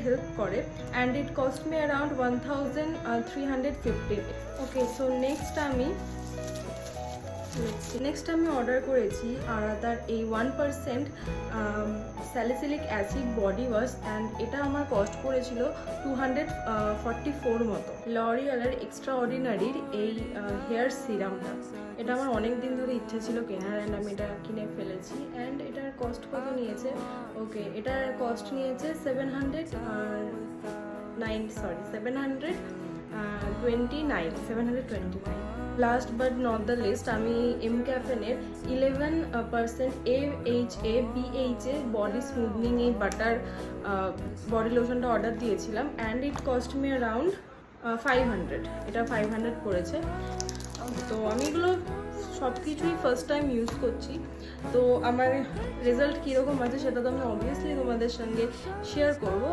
Help করে and it cost me around 1350। Okay, so next আমি order করেছি আরাদার এই 1% salicylic acid body wash and এটা আমার কস্ট পড়েছিল 244 মতো। লরিয়ালের এক্সট্রা অর্ডিনারির এই হেয়ার সিরামটা, এটা আমার অনেক দিন ধরে ইচ্ছে ছিল কেনার অ্যান্ড আমি এটা কিনে ফেলেছি। অ্যান্ড এটার কস্ট কত নিয়েছে? ওকে, এটার কস্ট নিয়েছে 729। Last but not the least, আমি এম ক্যাফেনের 11% AHA BHA বডি স্মুথনিং এই বাটার বডি লোশনটা অর্ডার দিয়েছিলাম and it cost me around 500। এটা 500 পড়েছে। তো আমি এগুলো সব কিছুই ফার্স্ট টাইম ইউজ করছি, তো আমার রেজাল্ট কীরকম আছে সেটা তো আমি অবভিয়াসলি তোমাদের সঙ্গে শেয়ার করবো।